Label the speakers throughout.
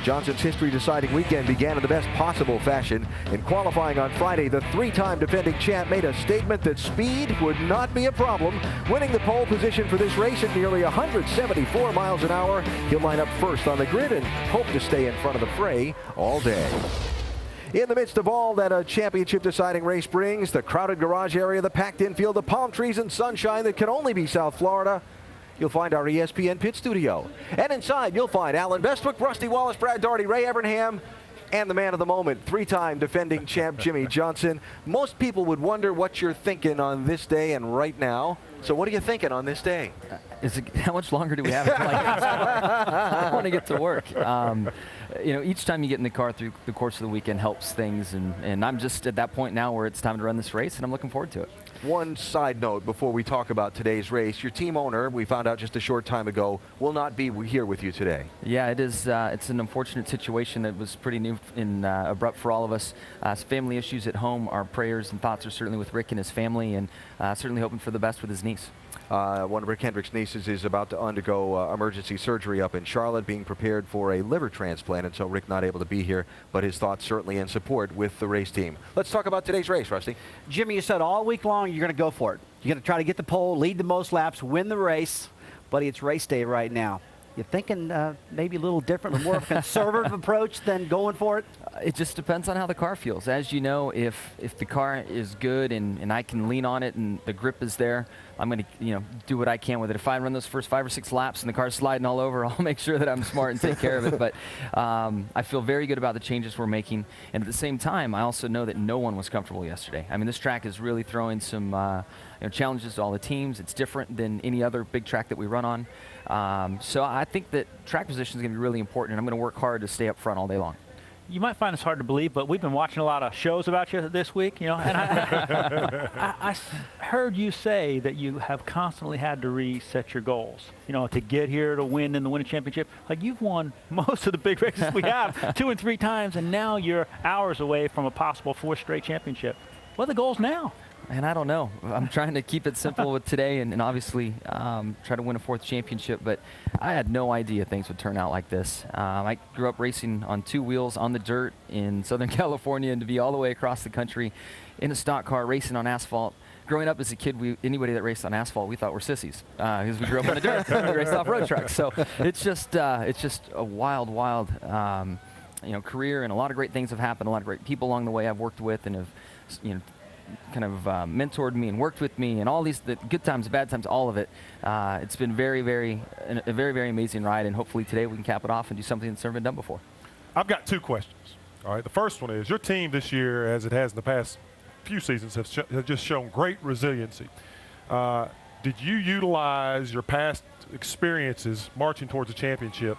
Speaker 1: Johnson's history-deciding weekend began in the best possible fashion. In qualifying on Friday, the three-time defending champ made a statement that speed would not be a problem, winning the pole position for this race at nearly 174 miles an hour. He'll line up first on the grid and hope to stay in front of the fray all day. In the midst of all that a championship-deciding race brings, the crowded garage area, the packed infield, the palm trees and sunshine that can only be South Florida, you'll find our ESPN pit studio. And inside, you'll find Alan Bestwick, Rusty Wallace, Brad Daugherty, Ray Evernham, and the man of the moment, three-time defending champ Jimmie Johnson. Most people would wonder what you're thinking on this day and right now. So what are you thinking on this day?
Speaker 2: How much longer do we have? I want to get to work. You know, each time you get in the car through the course of the weekend helps things, and I'm just at that point now where it's time to run this race, and I'm looking forward to it.
Speaker 1: One side note before we talk about today's race, your team owner, we found out just a short time ago, will not be here with you today.
Speaker 2: Yeah, it is. It's an unfortunate situation that was pretty new and abrupt for all of us. Family issues at home. Our prayers and thoughts are certainly with Rick and his family, and certainly hoping for the best with his niece.
Speaker 1: One of Rick Hendrick's nieces is about to undergo emergency surgery up in Charlotte, being prepared for a liver transplant, and so Rick not able to be here, but his thoughts certainly in support with the race team. Let's talk about today's race, Rusty.
Speaker 3: Jimmie, you said all week long you're going to go for it. You're going to try to get the pole, lead the most laps, win the race. Buddy, it's race day right now. You thinking maybe a little different, a more conservative approach than going for it?
Speaker 2: It just depends on how the car feels. As you know, if the car is good and I can lean on it and the grip is there, I'm going to do what I can with it. If I run those first 5 or 6 laps and the car's sliding all over, I'll make sure that I'm smart and take care of it. But I feel very good about the changes we're making. And at the same time, I also know that no one was comfortable yesterday. I mean, this track is really throwing some challenges to all the teams. It's different than any other big track that we run on. So I think that track position is going to be really important, and I'm going to work hard to stay up front all day long.
Speaker 4: You might find this hard to believe, but we've been watching a lot of shows about you this week, and I heard you say that you have constantly had to reset your goals, to get here to win in the winning championship. Like, you've won most of the big races we have 2 and 3 times, and now you're hours away from a possible 4th straight championship. What are the goals now?
Speaker 2: And I don't know. I'm trying to keep it simple with today and obviously try to win a 4th championship, but I had no idea things would turn out like this. I grew up racing on 2 wheels on the dirt in Southern California, and to be all the way across the country in a stock car racing on asphalt. Growing up as a kid, anybody that raced on asphalt, we thought were sissies because we grew up on the dirt. We raced off-road trucks. So it's just a wild, wild career, and a lot of great things have happened. A lot of great people along the way I've worked with and have kind of mentored me and worked with me, and all these, the good times, the bad times, all of it. It's been a very, very amazing ride, and hopefully today we can cap it off and do something that's never been done before.
Speaker 5: I've got 2 questions. All right, the first one is, your team this year, as it has in the past few seasons, has just shown great resiliency. Did you utilize your past experiences marching towards a championship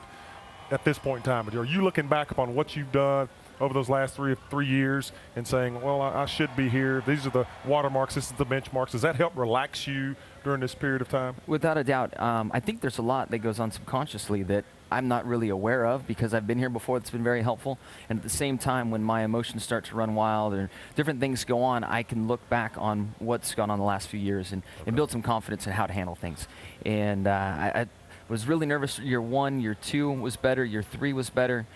Speaker 5: at this point in time? Are you looking back upon what you've done over those last 3 years and saying, well, I should be here, these are the watermarks, this is the benchmarks? Does that help relax you during this period of time?
Speaker 2: Without a doubt. I think there's a lot that goes on subconsciously that I'm not really aware of because I've been here before. It's been very helpful. And at the same time, when my emotions start to run wild or different things go on, I can look back on what's gone on the last few years and build some confidence in how to handle things. And I was really nervous. Year 1, year 2 was better, year 3 was better.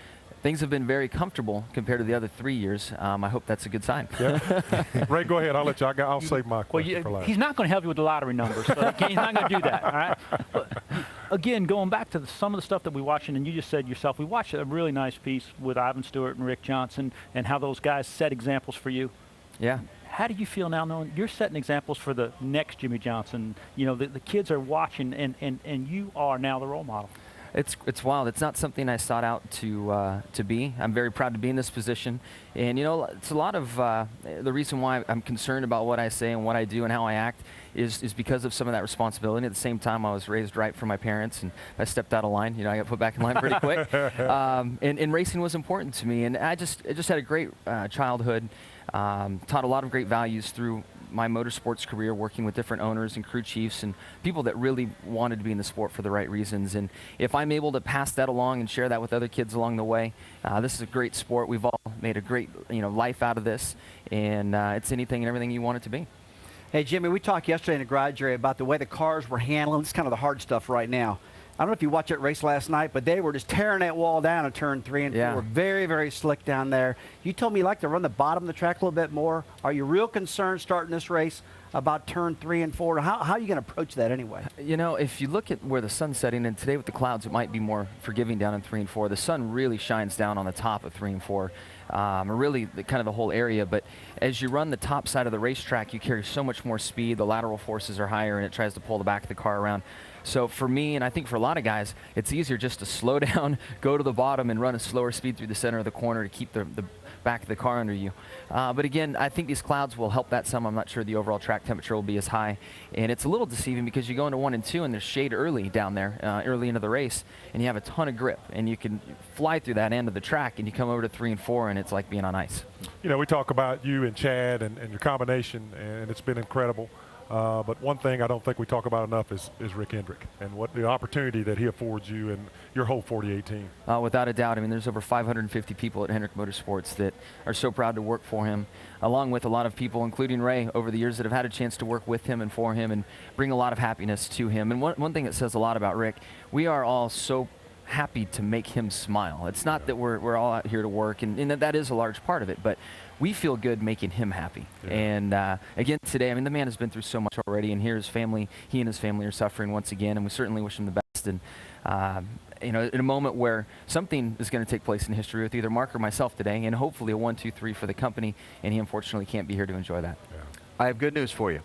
Speaker 2: Things have been very comfortable compared to the other 3 years. I hope that's a good sign.
Speaker 5: Yep. Ray, go ahead. I'll let you. I'll save my question for last.
Speaker 4: He's not going to help you with the lottery numbers. So he's not going to do that. All right. But again, going back to some of the stuff that we watched, and you just said yourself, we watched a really nice piece with Ivan Stewart and Rick Johnson, and how those guys set examples for you.
Speaker 2: Yeah.
Speaker 4: How do you feel now knowing you're setting examples for the next Jimmie Johnson? The kids are watching, and you are now the role model.
Speaker 2: It's wild. It's not something I sought out to be. I'm very proud to be in this position, and it's a lot of the reason why I'm concerned about what I say and what I do and how I act is because of some of that responsibility. At the same time, I was raised right from my parents, and if I stepped out of line, I got put back in line pretty quick. And racing was important to me, and I just had a great childhood. Taught a lot of great values through my motorsports career, working with different owners and crew chiefs and people that really wanted to be in the sport for the right reasons. And if I'm able to pass that along and share that with other kids along the way, this is a great sport. We've all made a great life out of this, and it's anything and everything you want it to be.
Speaker 3: Hey, Jimmie, we talked yesterday in the garage area about the way the cars were handling. It's kind of the hard stuff right now. I don't know if you watched that race last night, but they were just tearing that wall down at turn 3 and 4. Very, very slick down there. You told me you like to run the bottom of the track a little bit more. Are you real concerned starting this race about turn 3 and 4? How are you going to approach that anyway?
Speaker 2: You know, if you look at where the sun's setting, and today with the clouds, it might be more forgiving down in 3 and 4. The sun really shines down on the top of 3 and 4. Really kind of the whole area, but as you run the top side of the racetrack, you carry so much more speed, the lateral forces are higher, and it tries to pull the back of the car around. So for me, and I think for a lot of guys, it's easier just to slow down, go to the bottom, and run a slower speed through the center of the corner to keep the back of the car under you. But again, I think these clouds will help that some. I'm not sure the overall track temperature will be as high. And it's a little deceiving because you go into 1 and 2 and there's shade early down there, early into the race, and you have a ton of grip. And you can fly through that end of the track, and you come over to 3 and 4, and it's like being on ice.
Speaker 5: You know, we talk about you and Chad and your combination, and it's been incredible. But one thing I don't think we talk about enough is Rick Hendrick and what the opportunity that he affords you and your whole 48 team.
Speaker 2: Without a doubt. I mean, there's over 550 people at Hendrick Motorsports that are so proud to work for him, along with a lot of people, including Ray, over the years that have had a chance to work with him and for him and bring a lot of happiness to him. And one thing that says a lot about Rick, we are all so happy to make him smile. It's not that we're all out here to work, and that is a large part of it, but we feel good making him happy. Yeah. And again, today, I mean, the man has been through so much already, and here his family, he and his family are suffering once again, and we certainly wish him the best. And you know, in a moment where something is going to take place in history with either Mark or myself today, and hopefully a 1, 2, 3 for the company, and he unfortunately can't be here to enjoy that.
Speaker 5: Yeah.
Speaker 1: I have good news for you.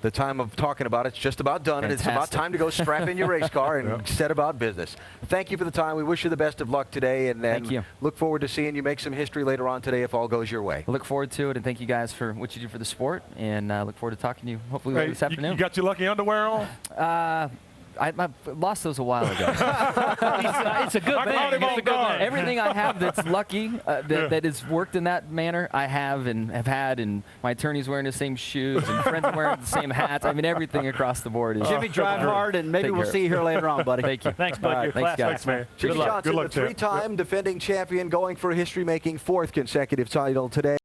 Speaker 1: The time of talking about it's just about done,
Speaker 2: Fantastic.
Speaker 1: and it's about time to go strap in your race car and set about business. Thank you for the time. We wish you the best of luck today, and
Speaker 2: thank you.
Speaker 1: Look forward to seeing you make some history later on today if all goes your way.
Speaker 2: I look forward to it, and thank you guys for what you do for the sport, and look forward to talking to you hopefully later this afternoon.
Speaker 5: You got your lucky underwear on?
Speaker 2: I lost those a while ago.
Speaker 4: It's a good thing. It's a good thing.
Speaker 2: Everything I have that's lucky, that has worked in that manner, I have and have had, and my attorney's wearing the same shoes, and friends are wearing the same hats. I mean, everything across the board is.
Speaker 3: Jimmie, drive hard, and maybe we'll see you here later on, buddy.
Speaker 2: Thank you.
Speaker 4: Thanks, bud. You're
Speaker 2: Thanks, guys.
Speaker 4: class.
Speaker 5: Man.
Speaker 1: Jimmie Johnson, the 3-time defending champion, going for a history-making 4th consecutive title today.